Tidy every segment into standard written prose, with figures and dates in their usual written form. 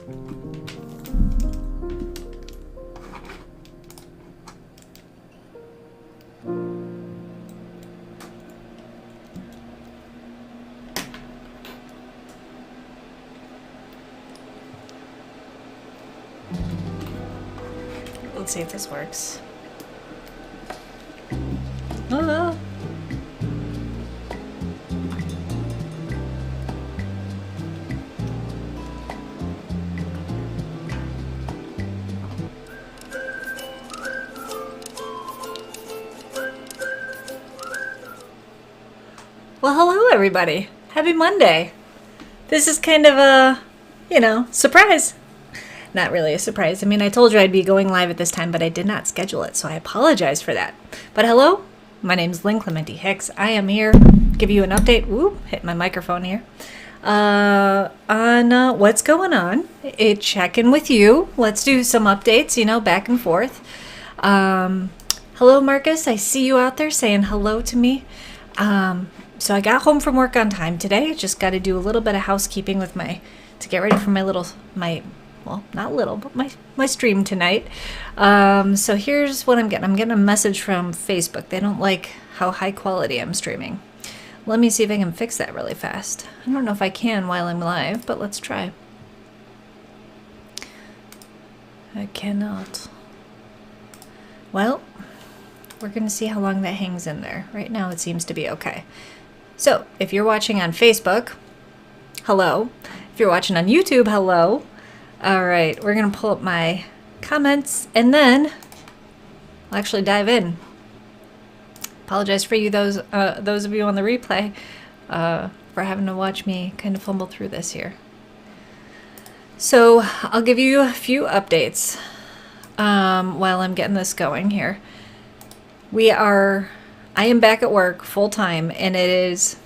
Let's see if this works. Oh. Well, hello everybody. Happy Monday. This is kind of a, surprise. Not really a surprise. I mean, I told you I'd be going live at this time, but I did not schedule it, so I apologize for that. But hello, my name's Lynn Clementi Hicks. I am here to give you an update. Whoop, hit my microphone here. On what's going on. Check in with you. Let's do some updates, back and forth. Hello, Marcus. I see you out there saying hello to me. So I got home from work on time today. Just got to do a little bit of housekeeping to get ready for my stream tonight. So here's what I'm getting. I'm getting a message from Facebook. They don't like how high quality I'm streaming. Let me see if I can fix that really fast. I don't know if I can while I'm live, but let's try. I cannot. Well, we're going to see how long that hangs in there. Right now it seems to be okay. So if you're watching on Facebook, hello. If you're watching on YouTube, hello. All right, we're going to pull up my comments and then I'll actually dive in. Apologize for you, those of you on the replay, for having to watch me kind of fumble through this here. So I'll give you a few updates while I'm getting this going here. I am back at work full time, and it is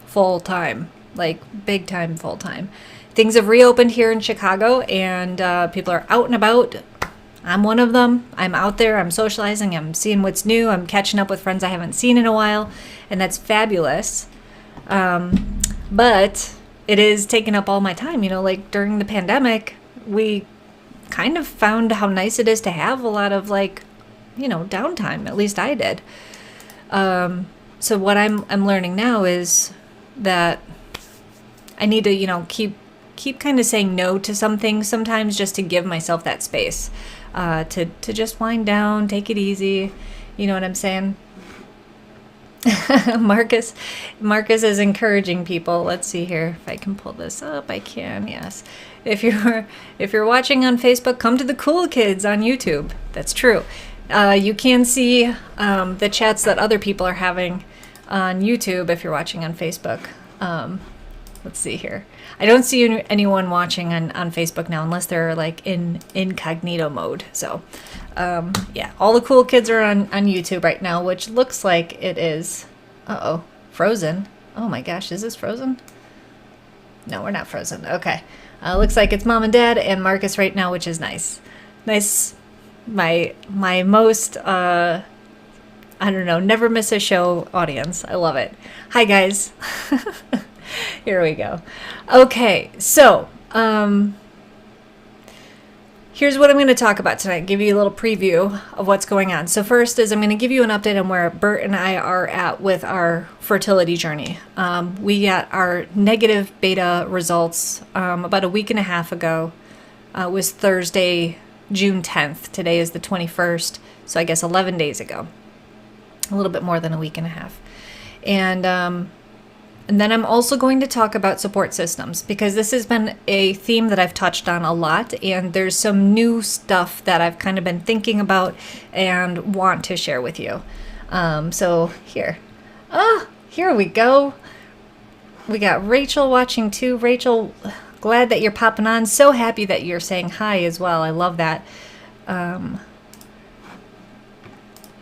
full time, like big time full time. Things have reopened here in Chicago, and people are out and about. I'm one of them. I'm out there. I'm socializing. I'm seeing what's new. I'm catching up with friends I haven't seen in a while, and that's fabulous. But it is taking up all my time. Like during the pandemic, we kind of found how nice it is to have a lot of downtime. At least I did. So what I'm learning now is that I need to, keep kind of saying no to some things sometimes, just to give myself that space, to just wind down, take it easy. You know what I'm saying? Marcus is encouraging people. Let's see here if I can pull this up. I can, yes. If you're watching on Facebook, come to the cool kids on YouTube. That's true. You can see the chats that other people are having on YouTube if you're watching on Facebook. Let's see here. I don't see anyone watching on Facebook now unless they're like in incognito mode. So, yeah, all the cool kids are on YouTube right now, which looks like it is, frozen. Oh my gosh, is this frozen? No, we're not frozen. Okay. Looks like it's Mom and Dad and Marcus right now, which is nice. Nice. My most, never miss a show audience. I love it. Hi, guys. Here we go. Okay, so here's what I'm going to talk about tonight. Give you a little preview of what's going on. So first is I'm going to give you an update on where Bert and I are at with our fertility journey. We got our negative beta results about a week and a half ago. It was Thursday, June 10th. Today is the 21st, so I guess 11 days ago. A little bit more than a week and a half. And then I'm also going to talk about support systems, because this has been a theme that I've touched on a lot, and there's some new stuff that I've kind of been thinking about and want to share with you. So here we go. We got Rachel watching too. Rachel, glad that you're popping on. So happy that you're saying hi as well. I love that.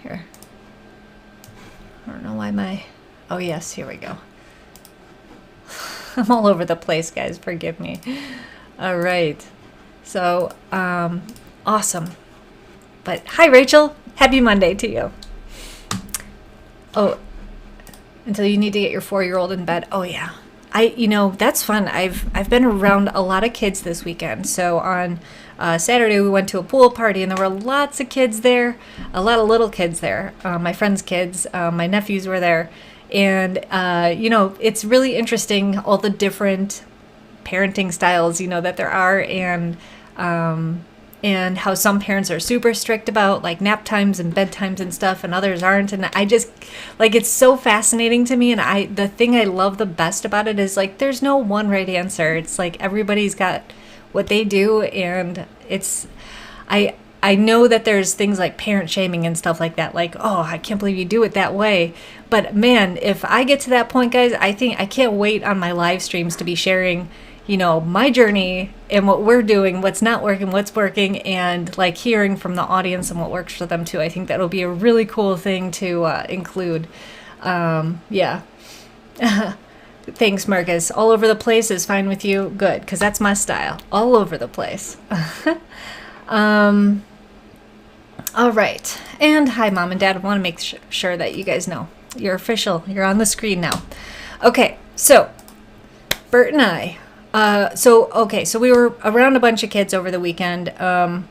Here. I don't know why oh yes, here we go. I'm all over the place, guys. Forgive me. All right. So, awesome. But hi, Rachel. Happy Monday to you. Oh, until you need to get your 4-year-old in bed. Oh, yeah. that's fun. I've been around a lot of kids this weekend. So on Saturday we went to a pool party and there were lots of kids there, a lot of little kids there. My friends' kids, my nephews were there, and it's really interesting all the different parenting styles that there are, and how some parents are super strict about like nap times and bedtimes and stuff, and others aren't. And I just like, it's so fascinating to me. And the thing I love the best about it is like, there's no one right answer. It's like everybody's got what they do, and I know that there's things like parent shaming and stuff like that. Like, oh, I can't believe you do it that way. But man, if I get to that point, guys, I think I can't wait on my live streams to be sharing my journey and what we're doing, what's not working, what's working, and like hearing from the audience and what works for them too. I think that'll be a really cool thing to include. Yeah. Thanks, Marcus. All over the place is fine with you? Good, because that's my style. All over the place. All right. And hi, Mom and Dad. I want to make sure that you guys know. You're official. You're on the screen now. Okay, so Bert and I. So we were around a bunch of kids over the weekend, and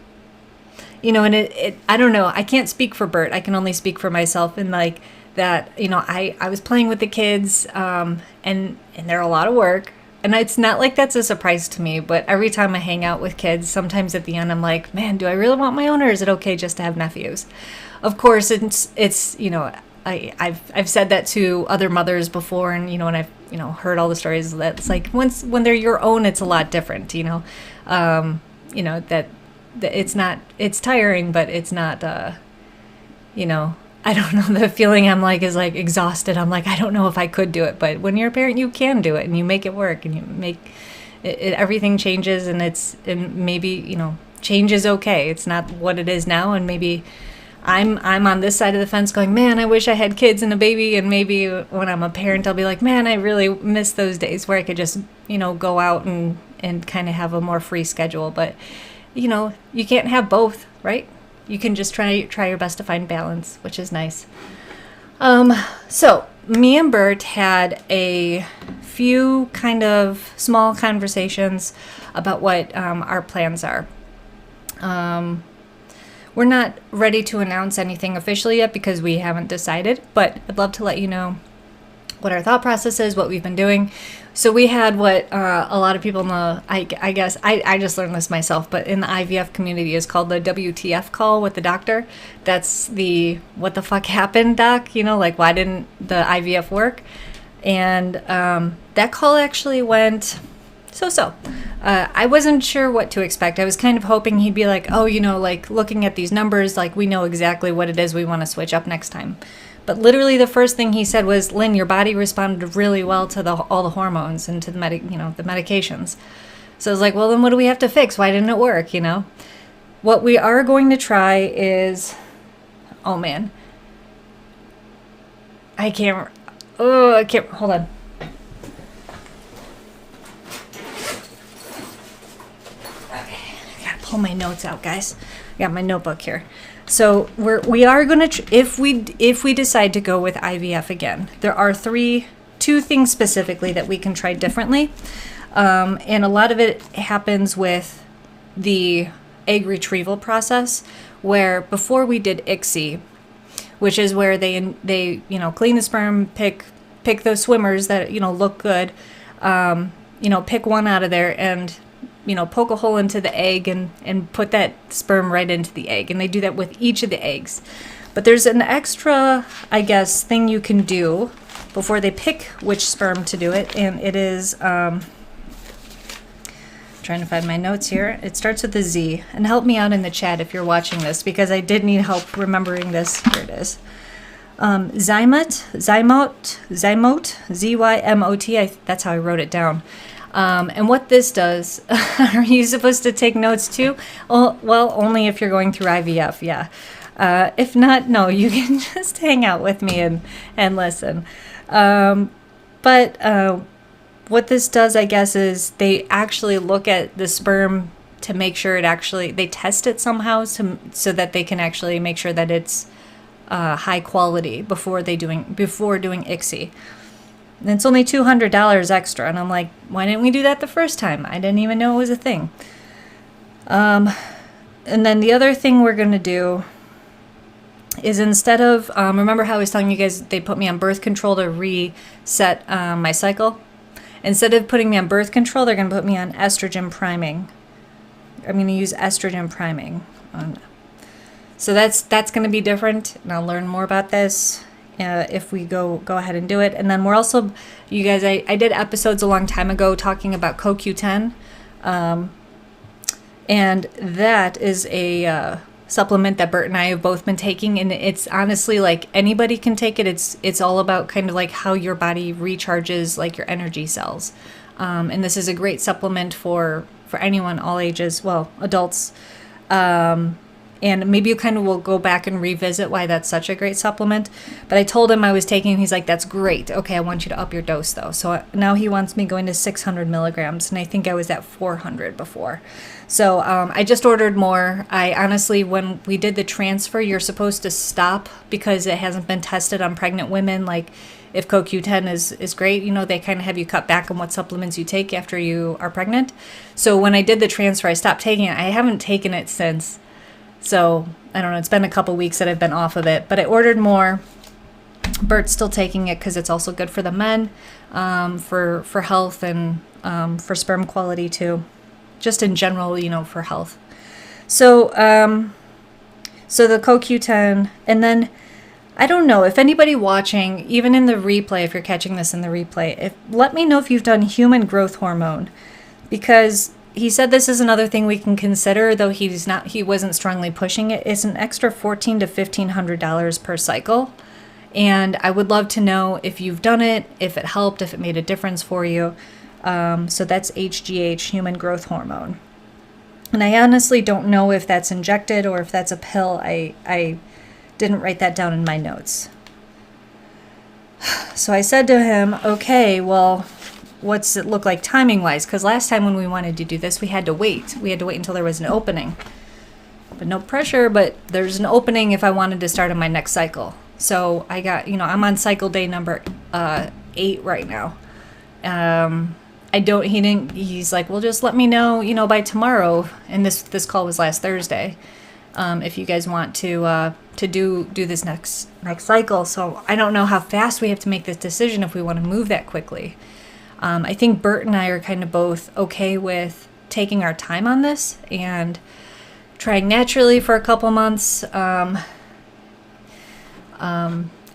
I don't know, I can't speak for Bert, I can only speak for myself, and like that, I was playing with the kids, and they're a lot of work, and it's not like that's a surprise to me, but every time I hang out with kids, sometimes at the end I'm like, man, do I really want my own, or is it okay just to have nephews? Of course, it's I've said that to other mothers before, and and I've heard all the stories that it's like when they're your own, it's a lot different. That it's tiring, but it's not. I don't know, the feeling I'm like is like exhausted. I'm like, I don't know if I could do it, but when you're a parent, you can do it, and you make it work, and you make it everything changes, and maybe change is okay. It's not what it is now, and maybe I'm on this side of the fence going, man, I wish I had kids and a baby, and maybe when I'm a parent, I'll be like, man, I really miss those days where I could just, go out and kind of have a more free schedule. But, you can't have both, right? You can just try your best to find balance, which is nice. So me and Bert had a few kind of small conversations about what our plans are. We're not ready to announce anything officially yet because we haven't decided, but I'd love to let you know what our thought process is, what we've been doing. So we had what a lot of people in the, I guess, I just learned this myself, but in the IVF community is called the WTF call with the doctor. That's the what the fuck happened doc, like why didn't the IVF work? And that call actually went so. I wasn't sure what to expect. I was kind of hoping he'd be like, oh, like looking at these numbers, like we know exactly what it is we want to switch up next time. But literally the first thing he said was, Lynn, your body responded really well to all the hormones and to the the medications. So I was like, well, then what do we have to fix? Why didn't it work? What we are going to try is, oh man, I can't, hold on. Pull my notes out, guys. I got my notebook here. So we are going to if we decide to go with IVF again, there are two things specifically that we can try differently, and a lot of it happens with the egg retrieval process, where before we did ICSI, which is where they clean the sperm, pick those swimmers that look good, pick one out of there and poke a hole into the egg and put that sperm right into the egg. And they do that with each of the eggs. But there's an extra, I guess, thing you can do before they pick which sperm to do it. And it is, trying to find my notes here. It starts with a Z. And help me out in the chat if you're watching this, because I did need help remembering this. Here it is. Zymot, Z-Y-M-O-T. That's how I wrote it down. And what this does, are you supposed to take notes too? Well, only if you're going through IVF, yeah. If not, no, you can just hang out with me and listen. But what this does, I guess, is they actually look at the sperm to make sure they test it somehow so that they can actually make sure that it's high quality before doing ICSI. And it's only $200 extra. And I'm like, why didn't we do that the first time? I didn't even know it was a thing. And then the other thing we're going to do is instead of, remember how I was telling you guys they put me on birth control to reset my cycle? Instead of putting me on birth control, they're going to put me on estrogen priming. I'm going to use estrogen priming. So that's going to be different, and I'll learn more about this if we go ahead and do it. And then we're also, you guys, I did episodes a long time ago talking about CoQ10, and that is a supplement that Bert and I have both been taking, and it's honestly like anybody can take it. It's all about kind of like how your body recharges like your energy cells, and this is a great supplement for anyone, all ages, well, adults, and maybe you kind of will go back and revisit why that's such a great supplement. But I told him I was taking, he's like, that's great. Okay, I want you to up your dose though. So now he wants me going to 600 milligrams, and I think I was at 400 before. So I just ordered more. I honestly, when we did the transfer, you're supposed to stop because it hasn't been tested on pregnant women. Like if CoQ10 is great, you know, they kind of have you cut back on what supplements you take after you are pregnant. So when I did the transfer, I stopped taking it. I haven't taken it since. So I don't know, it's been a couple weeks that I've been off of it, but I ordered more. Bert's still taking it because it's also good for the men, for health, and for sperm quality too. Just in general, you know, for health. So, so the CoQ10, and then I don't know if anybody watching, even in the replay, if you're catching this in the replay, let me know if you've done human growth hormone, because he said this is another thing we can consider, though he wasn't strongly pushing it. It's an extra $1,400 to $1,500 per cycle, and I would love to know if you've done it, if it helped, if it made a difference for you. So that's HGH, human growth hormone. And I honestly don't know if that's injected or if that's a pill. I didn't write that down in my notes. So I said to him, okay, well, what's it look like timing-wise? Because last time when we wanted to do this, we had to wait. We had to wait until there was an opening. But no pressure, but there's an opening if I wanted to start on my next cycle. So I got, you know, I'm on cycle day number 8 right now. He's like, well, just let me know, you know, by tomorrow. And this call was last Thursday. If you guys want to do this next cycle. So I don't know how fast we have to make this decision if we want to move that quickly. I think Bert and I are kind of both okay with taking our time on this and trying naturally for a couple months. I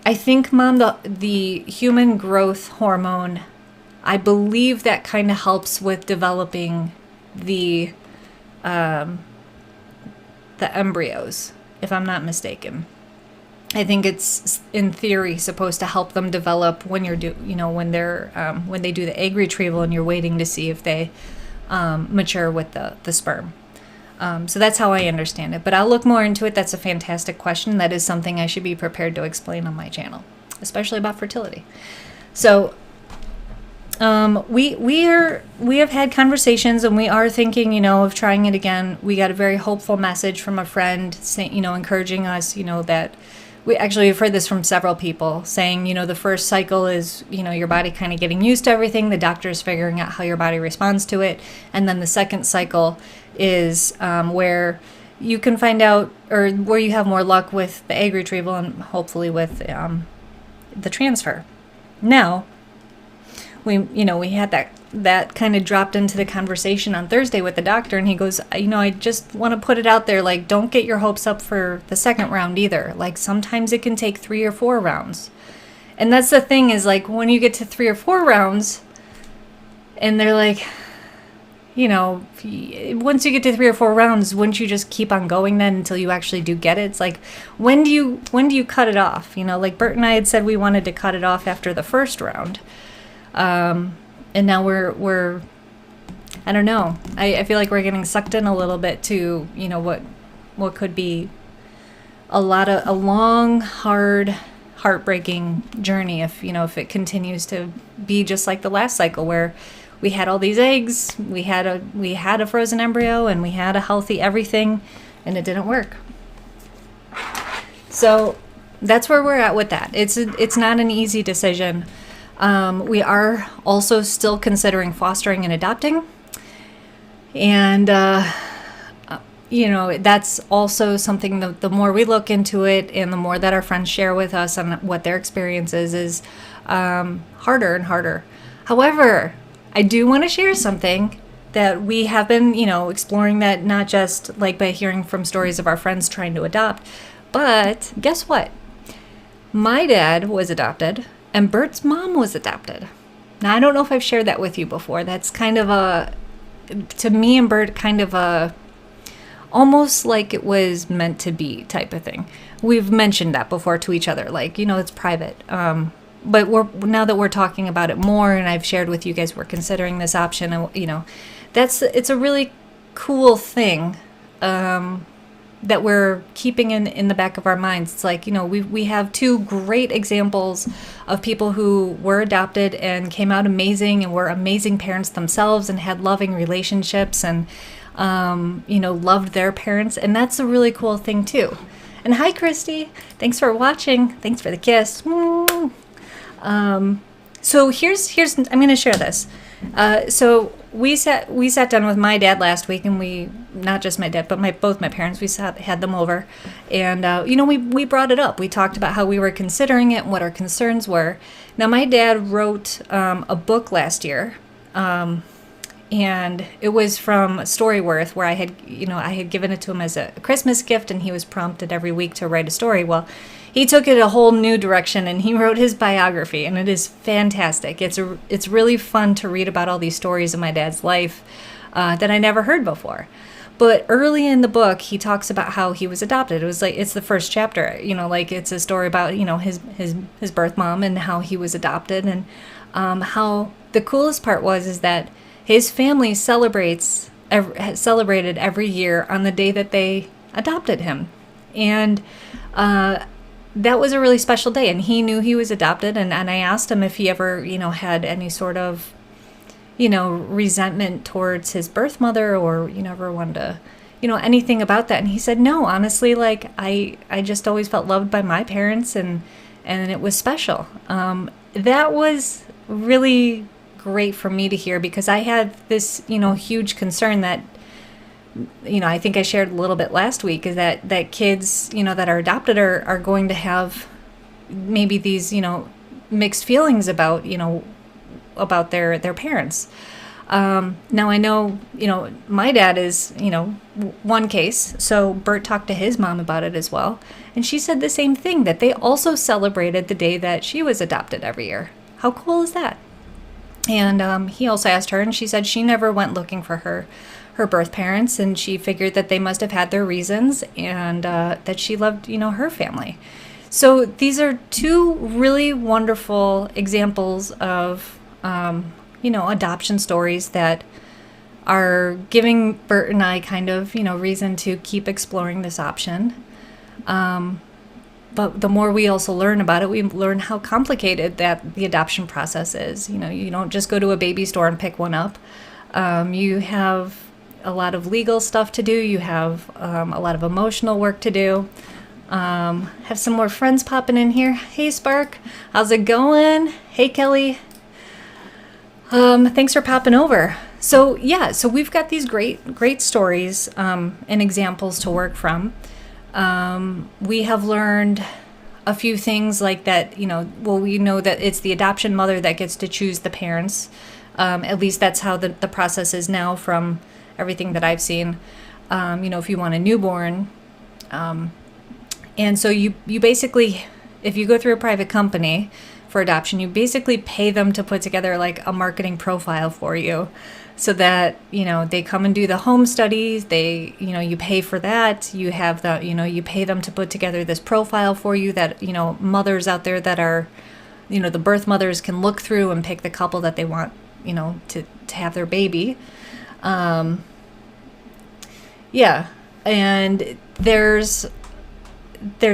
think, Mom, the human growth hormone, I believe that kind of helps with developing the embryos, if I'm not mistaken. I think it's in theory supposed to help them develop when when they do the egg retrieval and you're waiting to see if they mature with the sperm. So that's how I understand it. But I'll look more into it. That's a fantastic question. That is something I should be prepared to explain on my channel, especially about fertility. So we have had conversations, and we are thinking, you know, of trying it again. We got a very hopeful message from a friend saying, you know, encouraging us, you know, that we've heard this from several people saying, you know, the first cycle is, you know, your body kind of getting used to everything. The doctor's figuring out how your body responds to it. And then the second cycle is where you can find out, or where you have more luck with the egg retrieval and hopefully with the transfer. Now, we had that kind of dropped into the conversation on Thursday with the doctor, and he goes, you know, I just want to put it out there, like, don't get your hopes up for the second round either. Like, sometimes it can take 3 or 4 rounds. And that's the thing, is like, when you get to 3 or 4 rounds, and they're like, you know, once you get to 3 or 4 rounds, wouldn't you just keep on going then until you actually do get it? It's like, when do you cut it off? You know, like Bert and I had said we wanted to cut it off after the first round. And now we're I don't know. I feel like we're getting sucked in a little bit to, you know, what could be a long, hard, heartbreaking journey if it continues to be just like the last cycle, where we had all these eggs, we had a frozen embryo, and we had a healthy everything, and it didn't work. So that's where we're at with that. It's not an easy decision. We are also still considering fostering and adopting. And, that's also something that the more we look into it and the more that our friends share with us on what their experience is harder and harder. However, I do want to share something that we have been, exploring, that not just like by hearing from stories of our friends trying to adopt, but guess what? My dad was adopted and Bert's mom was adopted. Now, I don't know if I've shared that with you before. That's kind of to me and Bert, kind of almost like it was meant to be type of thing. We've mentioned that before to each other, like, it's private. But now that we're talking about it more, and I've shared with you guys, we're considering this option, and it's a really cool thing that we're keeping in the back of our minds. It's like, we have two great examples of people who were adopted and came out amazing and were amazing parents themselves and had loving relationships and loved their parents, and that's a really cool thing too. And hi, Christy. Thanks for watching. Thanks for the kiss. So here's I'm going to share this. So we sat down with my dad last week, and not just my dad, but both my parents. Had them over, and we brought it up. We talked about how we were considering it and what our concerns were. Now, my dad wrote a book last year. And it was from Storyworth, where I had given it to him as a Christmas gift, and he was prompted every week to write a story. Well, he took it a whole new direction, and he wrote his biography, and it is fantastic. It's really fun to read about all these stories of my dad's life that I never heard before. But early in the book, he talks about how he was adopted. It was like, it's the first chapter, it's a story about, his birth mom and how he was adopted, and how the coolest part is that his family celebrated every year on the day that they adopted him. And that was a really special day. And he knew he was adopted. And I asked him if he ever, had any sort of, resentment towards his birth mother, or, ever wanted to, anything about that. And he said, no, honestly, like, I just always felt loved by my parents, and it was special. That was really great for me to hear, because I had this, huge concern that, I think I shared a little bit last week, is that kids, that are adopted are going to have maybe these, mixed feelings about, about their parents. Now I know, my dad is, one case. So Bert talked to his mom about it as well. And she said the same thing, that they also celebrated the day that she was adopted every year. How cool is that? And he also asked her, and she said she never went looking for her birth parents, and she figured that they must have had their reasons, and that she loved, her family. So these are two really wonderful examples of, adoption stories that are giving Bert and I kind of, reason to keep exploring this option. But the more we also learn about it, we learn how complicated that the adoption process is. You don't just go to a baby store and pick one up. You have a lot of legal stuff to do. You have a lot of emotional work to do. Have some more friends popping in here. Hey, Spark. How's it going? Hey, Kelly. Thanks for popping over. So we've got these great stories and examples to work from. We have learned a few things like that, we know that it's the adoption mother that gets to choose the parents. At least that's how the process is now, from everything that I've seen. If you want a newborn. And so you basically, if you go through a private company for adoption, you basically pay them to put together like a marketing profile for you, so that, they come and do the home studies. They, you pay for that. You have you pay them to put together this profile for you that, mothers out there that are, the birth mothers can look through and pick the couple that they want, to have their baby. And there's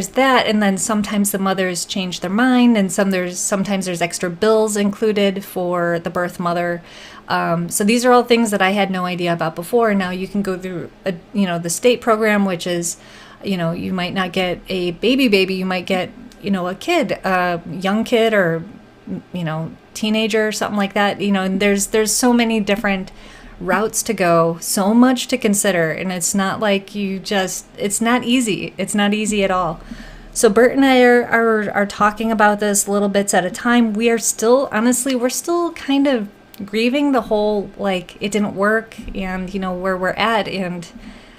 that, and then sometimes the mothers change their mind, and sometimes there's extra bills included for the birth mother. So these are all things that I had no idea about before. Now you can go through the state program, which is, you might not get a baby, you might get, a kid, a young kid, or teenager or something like that. And there's so many different routes to go, so much to consider, and it's not like it's not easy. It's not easy at all. So Bert and I are talking about this little bits at a time. We are still, honestly, we're still kind of grieving the whole, like, it didn't work, and where we're at and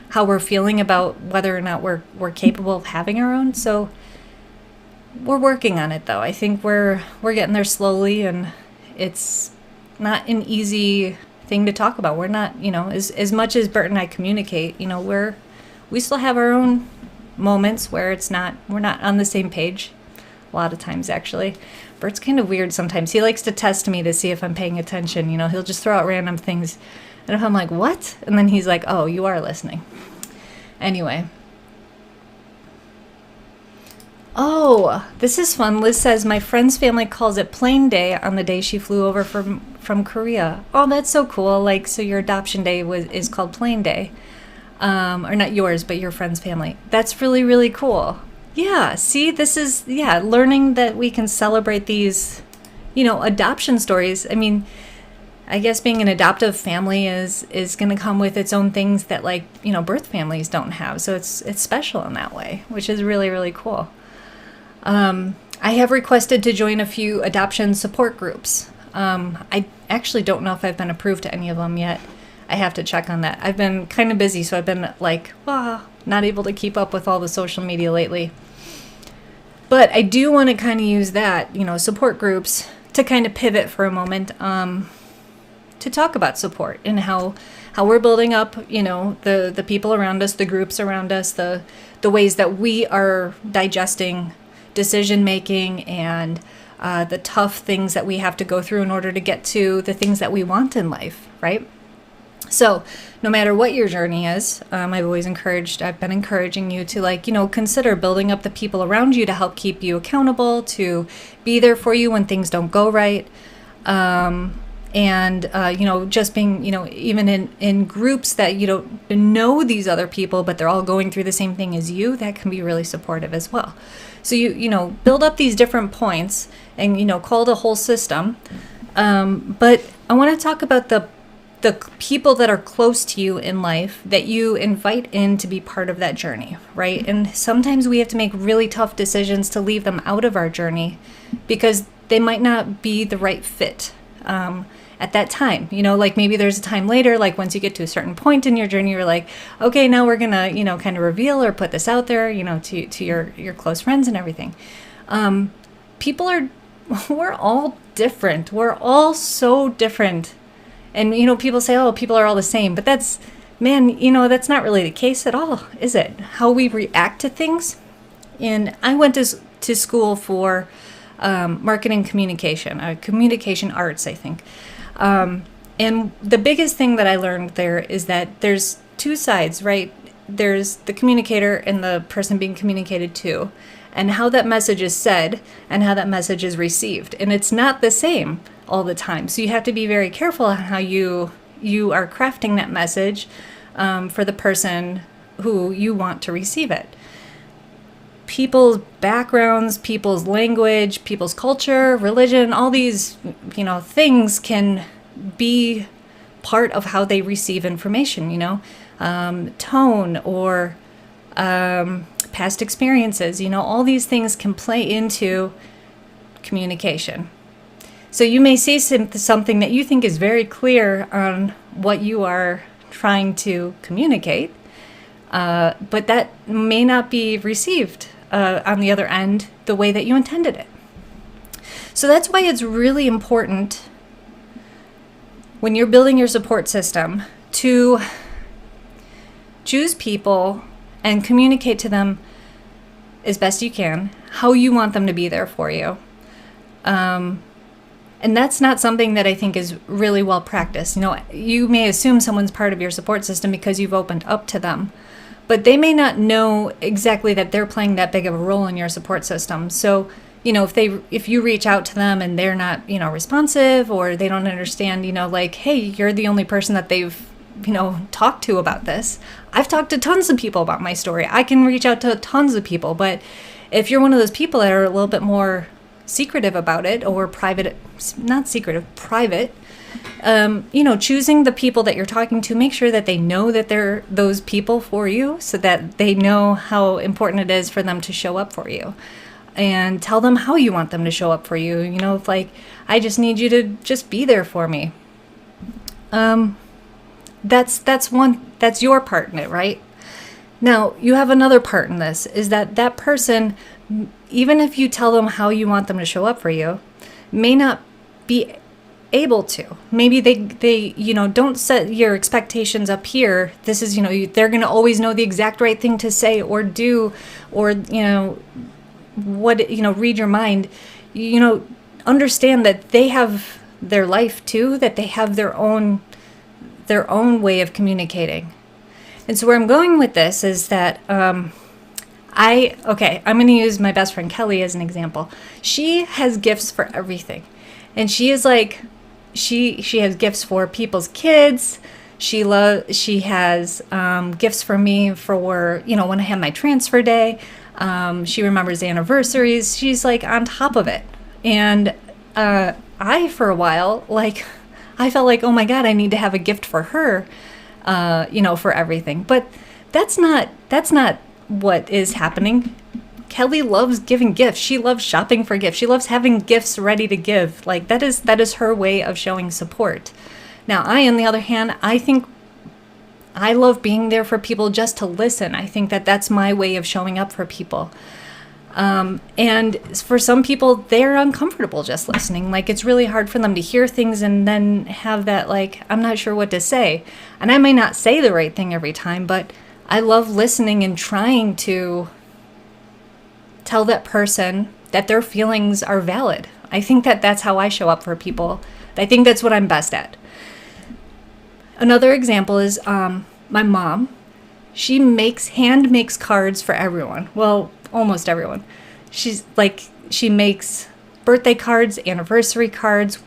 how we're feeling about whether or not we're capable of having our own. So we're working on it, though. I think we're getting there slowly, and it's not an easy thing to talk about. We're not, as much as Bert and I communicate, we still have our own moments where we're not on the same page a lot of times, actually. Bert's kind of weird sometimes. He likes to test me to see if I'm paying attention. He'll just throw out random things, and if I'm like, what? And then he's like, oh, you are listening. Anyway. Oh, this is fun. Liz says, my friend's family calls it plane day on the day she flew over from Korea. Oh, that's so cool. Like, so your adoption day is called plane day. Or not yours, but your friend's family. That's really, really cool. Yeah, see, this is, learning that we can celebrate these, adoption stories. I mean, I guess being an adoptive family is going to come with its own things that, like, birth families don't have. So it's special in that way, which is really, really cool. I have requested to join a few adoption support groups. I actually don't know if I've been approved to any of them yet. I have to check on that. I've been kind of busy, so I've been not able to keep up with all the social media lately. But I do want to kind of use that, support groups, to kind of pivot for a moment, to talk about support and how we're building up, the people around us, the groups around us, the ways that we are digesting decision making and the tough things that we have to go through in order to get to the things that we want in life, right? So no matter what your journey is, I've been encouraging you to consider building up the people around you to help keep you accountable, to be there for you when things don't go right. Just being, even in groups that you don't know these other people, but they're all going through the same thing as you, that can be really supportive as well. So you build up these different points and, call it a whole system. But I want to talk about the people that are close to you in life that you invite in to be part of that journey, right? And sometimes we have to make really tough decisions to leave them out of our journey because they might not be the right fit at that time. Like maybe there's a time later, like once you get to a certain point in your journey, you're like, okay, now we're going to, kind of reveal or put this out there, to your close friends and everything. We're all different. We're all so different. And, people say, oh, people are all the same. But that's not really the case at all, is it? How we react to things. And I went to school for marketing communication, communication arts, I think. And the biggest thing that I learned there is that there's two sides, right? There's the communicator and the person being communicated to, and how that message is said and how that message is received. And it's not the same all the time. So you have to be very careful on how you are crafting that message for the person who you want to receive it. People's backgrounds, people's language, people's culture, religion, all these, things can be part of how they receive information, tone or past experiences, all these things can play into communication. So you may see something that you think is very clear on what you are trying to communicate, but that may not be received on the other end the way that you intended it. So that's why it's really important when you're building your support system to choose people and communicate to them as best you can how you want them to be there for you. And that's not something that I think is really well practiced. You may assume someone's part of your support system because you've opened up to them, but they may not know exactly that they're playing that big of a role in your support system. So, if you reach out to them and they're not, responsive, or they don't understand, hey, you're the only person that they've, talked to about this. I've talked to tons of people about my story. I can reach out to tons of people, but if you're one of those people that are a little bit more secretive about it, or private, not secretive, private. Choosing the people that you're talking to, make sure that they know that they're those people for you, so that they know how important it is for them to show up for you. And tell them how you want them to show up for you. If like, I just need you to just be there for me. That's your part in it, right? Now, you have another part in this, is that person, even if you tell them how you want them to show up for you, may not be able to. Maybe they don't set your expectations up here. This is, they're going to always know the exact right thing to say or do, or, read your mind. Understand that they have their life too, that they have their own way of communicating. And so where I'm going with this is that I'm going to use my best friend Kelly as an example. She has gifts for everything. And she is like, she has gifts for people's kids. She has gifts for me for, when I have my transfer day. She remembers anniversaries. She's like on top of it. And for a while, I felt like, oh my God, I need to have a gift for her, for everything. But that's not what is happening. Kelly loves giving gifts. She loves shopping for gifts. She loves having gifts ready to give. Like that is her way of showing support. Now, I, on the other hand, I think I love being there for people just to listen. I think that that's my way of showing up for people. And for some people, they're uncomfortable just listening. Like it's really hard for them to hear things and then have that, like, I'm not sure what to say. And I may not say the right thing every time, but I love listening and trying to tell that person that their feelings are valid. I think that that's how I show up for people. I think that's what I'm best at. Another example is my mom. She hand makes cards for everyone. Well, almost everyone. She makes birthday cards, anniversary cards,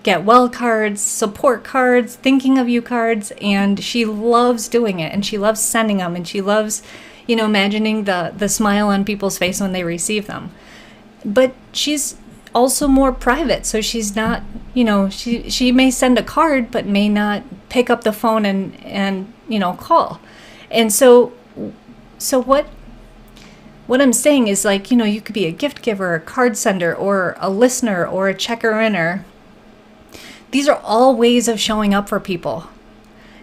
get well cards, support cards, thinking of you cards, and she loves doing it, and she loves sending them, and she loves, imagining the smile on people's face when they receive them. But she's also more private, so she's not, she may send a card but may not pick up the phone and call. And so what I'm saying is, like, you could be a gift giver, a card sender, or a listener, or a checker-inner. These are all ways of showing up for people.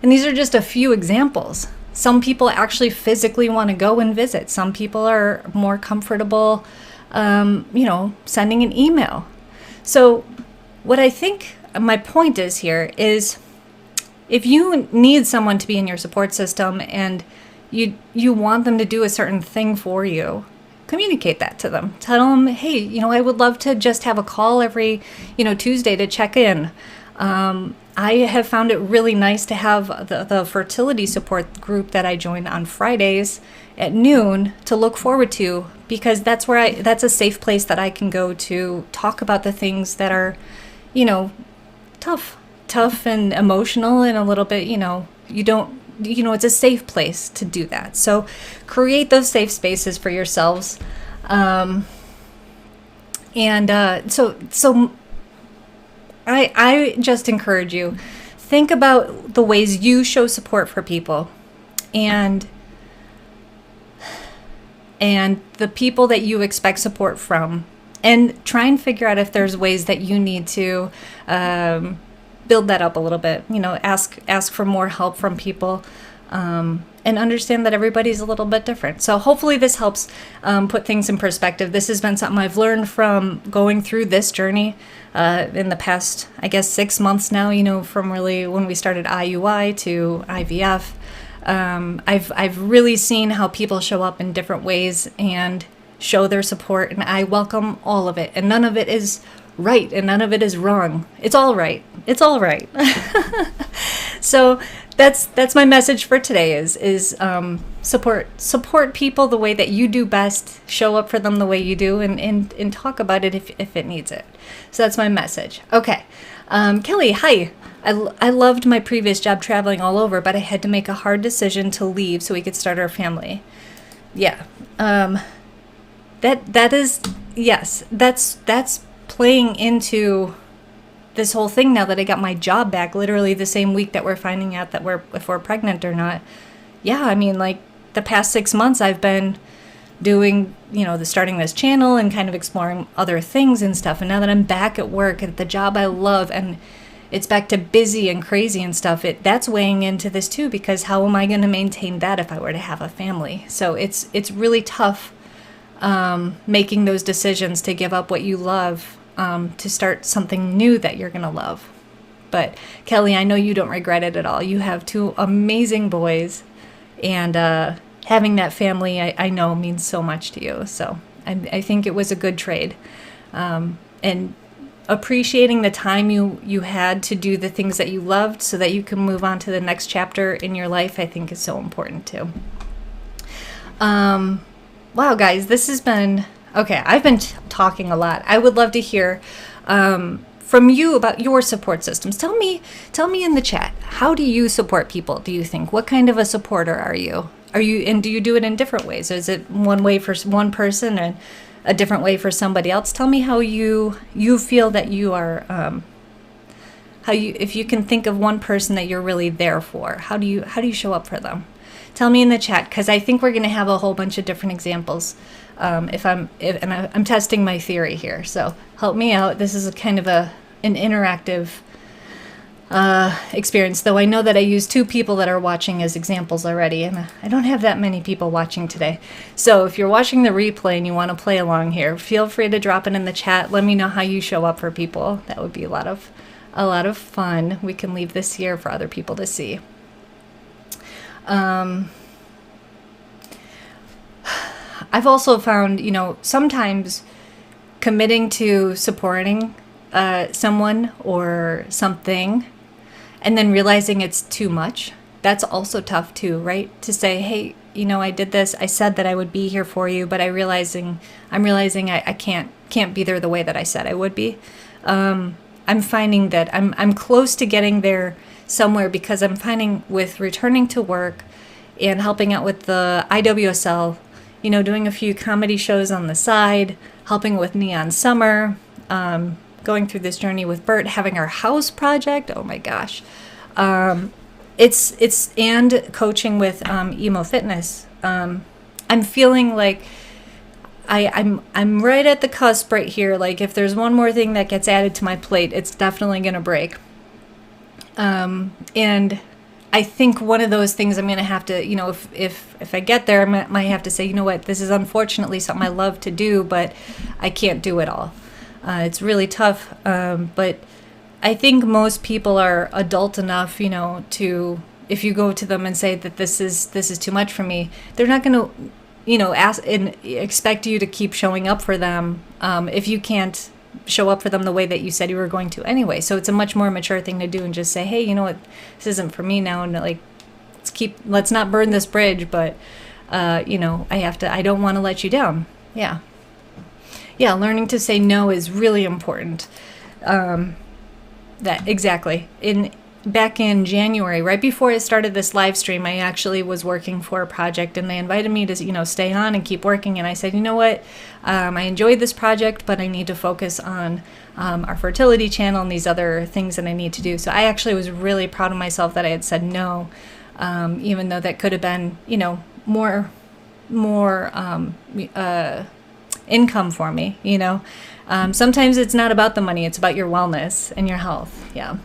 And these are just a few examples. Some people actually physically want to go and visit. Some people are more comfortable, sending an email. So what I think my point is here is, if you need someone to be in your support system and you want them to do a certain thing for you, communicate that to them. Tell them, hey, I would love to just have a call every, Tuesday to check in. I have found it really nice to have the fertility support group that I join on Fridays at noon to look forward to, because that's a safe place that I can go to talk about the things that are, tough and emotional, and a little bit, it's a safe place to do that. So create those safe spaces for yourselves. So I just encourage you, think about the ways you show support for people, and the people that you expect support from, and try and figure out if there's ways that you need to build that up a little bit. Ask for more help from people, and understand that everybody's a little bit different. So hopefully this helps put things in perspective. This has been something I've learned from going through this journey in the past, 6 months now, from really when we started IUI to IVF. I've really seen how people show up in different ways and show their support, and I welcome all of it. And none of it is right and none of it is wrong. It's all right. It's all right. So that's my message for today is support people the way that you do best, show up for them the way you do, and talk about it if it needs it. So that's my message. Okay. Kelly, hi. I loved my previous job traveling all over, but I had to make a hard decision to leave so we could start our family. Yeah. That is, yes, that's playing into this whole thing now that I got my job back literally the same week that we're finding out that if we're pregnant or not. Yeah, I mean, like the past 6 months I've been doing, starting this channel and kind of exploring other things and stuff. And now that I'm back at work at the job I love and it's back to busy and crazy and stuff, that's weighing into this too, because how am I going to maintain that if I were to have a family? So it's really tough making those decisions to give up what you love to start something new that you're going to love. But Kelly, I know you don't regret it at all. You have 2 amazing boys, and having that family, I know, means so much to you. So I think it was a good trade. And appreciating the time you had to do the things that you loved so that you can move on to the next chapter in your life, I think is so important too. Wow, guys, this has been... Okay, I've been talking a lot. I would love to hear from you about your support systems. Tell me in the chat, how do you support people, do you think? What kind of a supporter are you? And do you do it in different ways? Is it one way for one person and a different way for somebody else? Tell me how you feel that you are, if you can think of one person that you're really there for, how do you show up for them? Tell me in the chat, because I think we're going to have a whole bunch of different examples. I'm testing my theory here, so help me out. This is a kind of an interactive experience, though I know that I use 2 people that are watching as examples already, and I don't have that many people watching today. So if you're watching the replay and you want to play along here, feel free to drop it in the chat. Let me know how you show up for people. That would be a lot of fun. We can leave this here for other people to see. I've also found, sometimes committing to supporting someone or something and then realizing it's too much, that's also tough too, right? To say, hey, I did this, I said that I would be here for you, but I'm realizing I can't be there the way that I said I would be. I'm finding that I'm close to getting there somewhere, because I'm finding with returning to work and helping out with the IWSL, doing a few comedy shows on the side, helping with Neon Summer, going through this journey with Bert, having our house project. Oh my gosh. It's and coaching with Emo Fitness. I'm feeling like I'm right at the cusp right here. Like if there's one more thing that gets added to my plate, it's definitely going to break. And I think one of those things I'm going to have to, if I get there, I might have to say, what, this is unfortunately something I love to do, but I can't do it all. It's really tough. But I think most people are adult enough, to, if you go to them and say that this is too much for me, they're not going to, ask and expect you to keep showing up for them if you can't show up for them the way that you said you were going to anyway. So it's a much more mature thing to do and just say, hey, you know what, this isn't for me now, and let's not burn this bridge, but I don't want to let you down. Yeah, learning to say no is really important. That exactly. Back in January, right before I started this live stream, I actually was working for a project, and they invited me to, stay on and keep working. And I said, you know what, I enjoyed this project, but I need to focus on our fertility channel and these other things that I need to do. So I actually was really proud of myself that I had said no, even though that could have been, more income for me. Sometimes it's not about the money; it's about your wellness and your health. Yeah.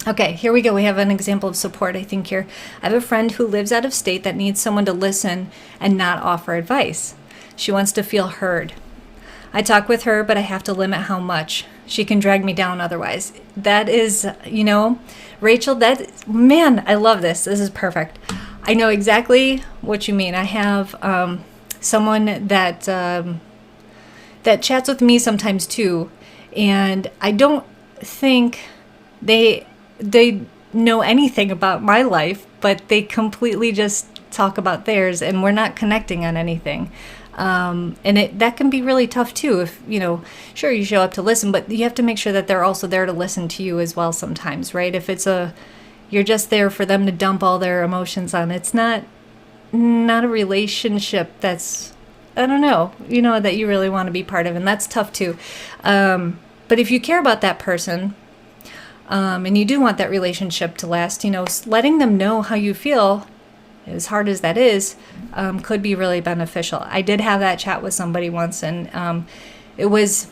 Okay, here we go. We have an example of support, I think, here. I have a friend who lives out of state that needs someone to listen and not offer advice. She wants to feel heard. I talk with her, but I have to limit how much. She can drag me down otherwise. That is, Rachel, man, I love this. This is perfect. I know exactly what you mean. I have someone that chats with me sometimes too, and I don't think they know anything about my life, but they completely just talk about theirs, and we're not connecting on anything. And that can be really tough too. If, sure, you show up to listen, but you have to make sure that they're also there to listen to you as well sometimes, right? If you're just there for them to dump all their emotions on, it's not a relationship that's I don't know, that you really want to be part of, and that's tough too. But if you care about that person, and you do want that relationship to last, letting them know how you feel, as hard as that is, could be really beneficial. I did have that chat with somebody once, and it was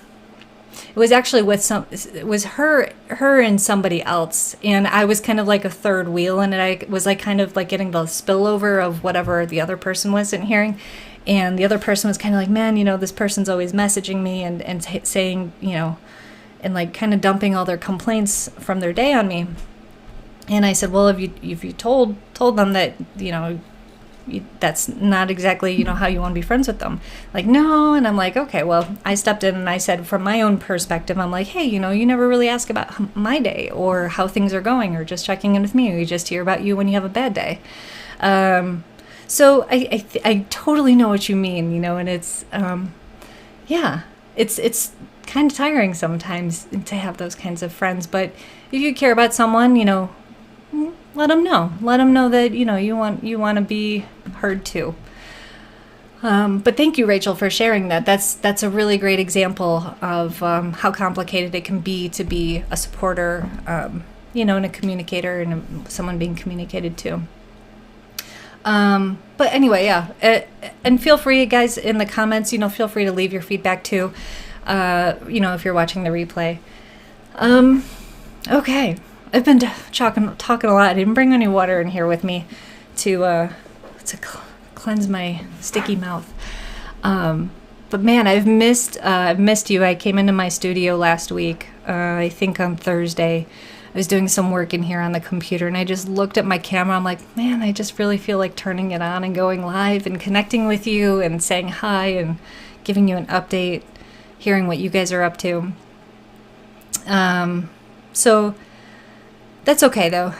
actually it was her and somebody else, and I was kind of like a third wheel, and I was like kind of like getting the spillover of whatever the other person wasn't hearing. And the other person was kind of like, man, this person's always messaging me and saying, and like kind of dumping all their complaints from their day on me. And I said, well, if you told them that, that's not exactly, how you want to be friends with them. Like, no. And I'm like, okay, well, I stepped in and I said, from my own perspective, I'm like, hey, you never really ask about my day or how things are going or just checking in with me. We just hear about you when you have a bad day. So I totally know what you mean, and it's, it's kind of tiring sometimes to have those kinds of friends. But if you care about someone, let them know. Let them know that, you want to be heard too. But thank you, Rachel, for sharing that. That's a really great example of how complicated it can be to be a supporter, and a communicator and someone being communicated to. But anyway, yeah. And feel free, guys, in the comments, feel free to leave your feedback too, if you're watching the replay. Okay. I've been talking a lot. I didn't bring any water in here with me to cleanse my sticky mouth. But man, I've missed you. I came into my studio last week, I think on Thursday. I was doing some work in here on the computer, and I just looked at my camera. I'm like, man, I just really feel like turning it on and going live and connecting with you and saying hi and giving you an update, hearing what you guys are up to. So that's okay though.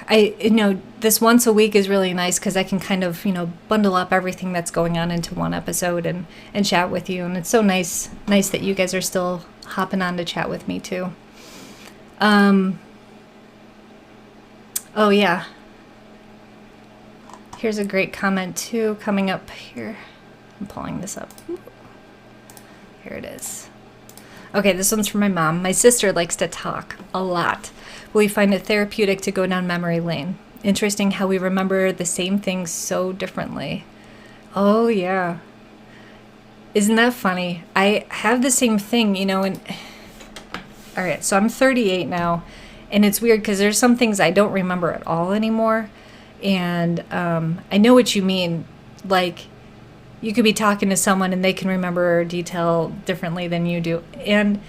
This once a week is really nice because I can kind of, bundle up everything that's going on into one episode and chat with you. And it's so nice that you guys are still hopping on to chat with me too. Oh yeah. Here's a great comment too coming up here. I'm pulling this up. Here it is. Okay, this one's from my mom. My sister likes to talk a lot. We find it therapeutic to go down memory lane. Interesting how we remember the same things so differently. Oh yeah. Isn't that funny? I have the same thing, and all right, so I'm 38 now. And it's weird because there's some things I don't remember at all anymore. And I know what you mean. Like, you could be talking to someone and they can remember a detail differently than you do. And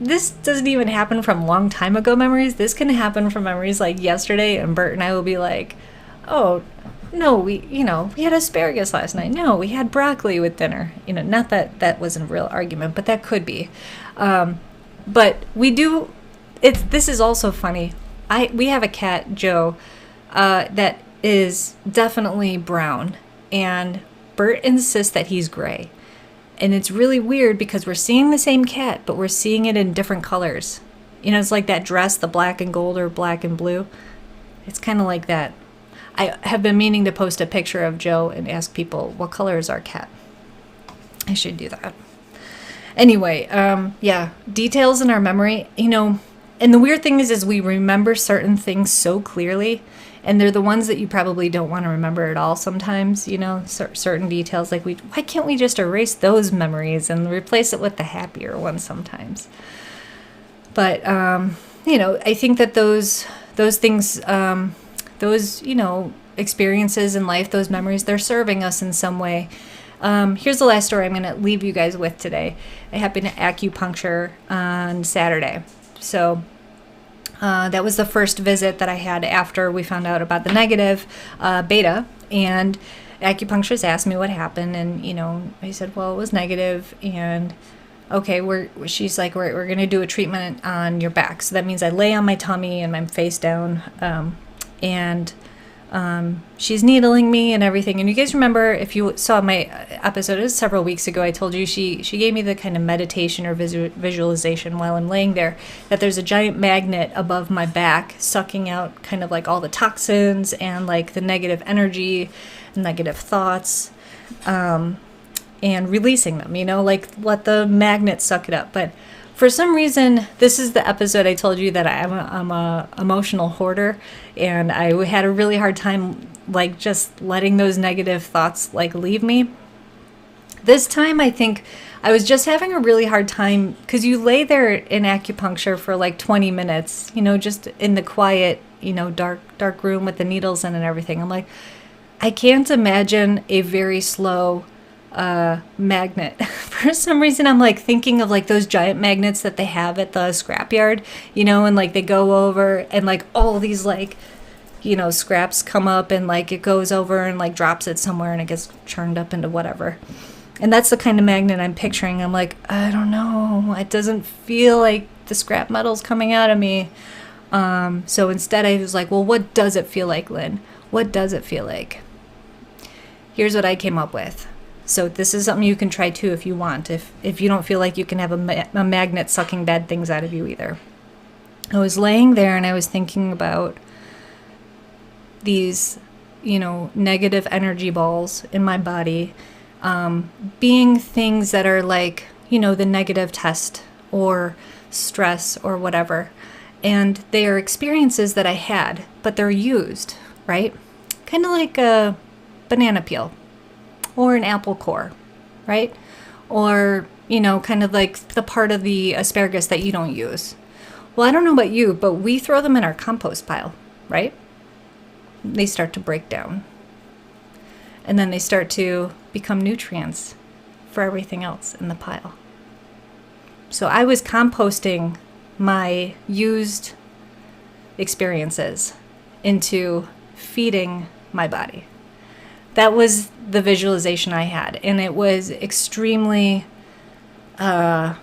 this doesn't even happen from long time ago memories. This can happen from memories like yesterday. And Bert and I will be like, oh, no, we had asparagus last night. No, we had broccoli with dinner. Not that wasn't a real argument, but that could be. But we do... This is also funny. We have a cat, Joe, that is definitely brown, and Bert insists that he's gray. And it's really weird because we're seeing the same cat, but we're seeing it in different colors. It's like that dress, the black and gold or black and blue. It's kind of like that. I have been meaning to post a picture of Joe and ask people, what color is our cat? I should do that. Anyway, yeah, details in our memory, and the weird thing is we remember certain things so clearly, and they're the ones that you probably don't want to remember at all sometimes, certain details. Like, why can't we just erase those memories and replace it with the happier ones sometimes? But, I think that those things, those, experiences in life, those memories, they're serving us in some way. Here's the last story I'm going to leave you guys with today. I happened to acupuncture on Saturday. So that was the first visit that I had after we found out about the negative beta, and acupuncturist asked me what happened, and I said, well, it was negative, and okay, she's like, we're going to do a treatment on your back. So that means I lay on my tummy and I'm face down, and she's needling me and everything. And you guys remember, if you saw my episode, it was several weeks ago, I told you she gave me the kind of meditation or visualization while I'm laying there, that there's a giant magnet above my back sucking out kind of like all the toxins and like the negative energy, negative thoughts. and releasing them, like let the magnet suck it up. But for some reason, this is the episode I told you that I'm a emotional hoarder, and I had a really hard time like just letting those negative thoughts like leave me. This time, I think I was just having a really hard time because you lay there in acupuncture for like 20 minutes, just in the quiet, dark room with the needles in and everything. I'm like, I can't imagine a very slow magnet. For some reason, I'm like thinking of like those giant magnets that they have at the scrapyard, and like they go over and like all these like, scraps come up and like it goes over and like drops it somewhere and it gets churned up into whatever. And that's the kind of magnet I'm picturing. I'm like, I don't know. It doesn't feel like the scrap metal's coming out of me. So instead I was like, well, what does it feel like, Lynn? What does it feel like? Here's what I came up with. So this is something you can try too if you want, if you don't feel like you can have a magnet sucking bad things out of you either. I was laying there and I was thinking about these, negative energy balls in my body, being things that are like, the negative test or stress or whatever. And they are experiences that I had, but they're used, right? Kind of like a banana peel or an apple core, right? Or, kind of like the part of the asparagus that you don't use. Well, I don't know about you, but we throw them in our compost pile, right? They start to break down. And then they start to become nutrients for everything else in the pile. So I was composting my used experiences into feeding my body. That was the visualization I had. And it was extremely, it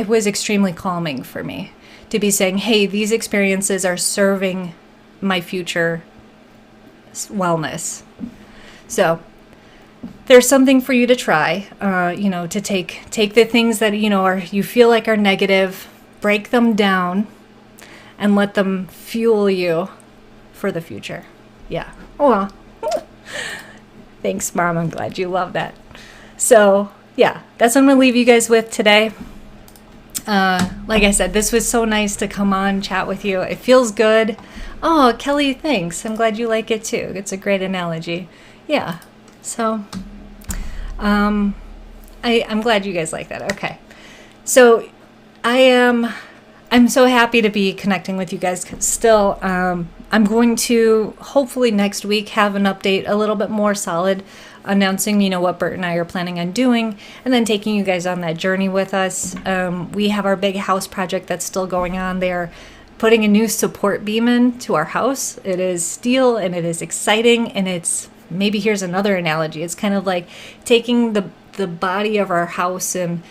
was extremely calming for me to be saying, hey, these experiences are serving my future wellness. So there's something for you to try, to take the things that, you feel like are negative, break them down and let them fuel you for the future. Yeah. Oh, well. Thanks, Mom. I'm glad you love that. So yeah, that's what I'm going to leave you guys with today. Like I said, this was so nice to come on, chat with you. It feels good. Oh, Kelly, thanks. I'm glad you like it too. It's a great analogy. Yeah. So, I'm glad you guys like that. Okay. So I'm so happy to be connecting with you guys still. I'm going to hopefully next week have an update a little bit more solid, announcing, what Bert and I are planning on doing, and then taking you guys on that journey with us. We have our big house project that's still going on. They're putting a new support beam in to our house. It is steel and it is exciting, and it's, maybe here's another analogy. It's kind of like taking the body of our house and,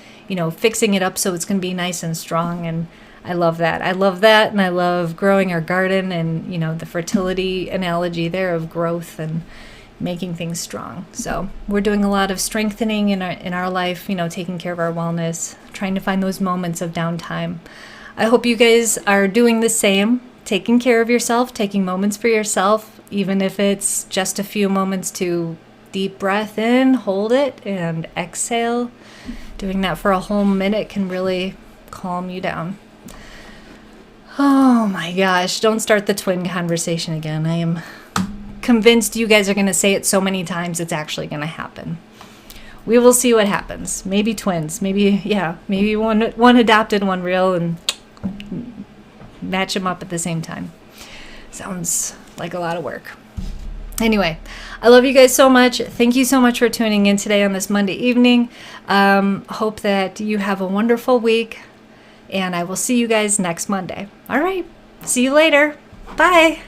fixing it up so it's going to be nice and strong. And I love that. I love that. And I love growing our garden and, the fertility analogy there of growth and making things strong. So we're doing a lot of strengthening in our life, taking care of our wellness, trying to find those moments of downtime. I hope you guys are doing the same, taking care of yourself, taking moments for yourself, even if it's just a few moments to deep breath in, hold it, and exhale. Doing that for a whole minute can really calm you down. Oh my gosh, don't start the twin conversation again. I am convinced you guys are going to say it so many times it's actually going to happen. We will see what happens. Maybe twins. Maybe one adopted, one real, and match them up at the same time. Sounds like a lot of work. Anyway, I love you guys so much. Thank you so much for tuning in today on this Monday evening. Hope that you have a wonderful week, and I will see you guys next Monday. All right. See you later. Bye.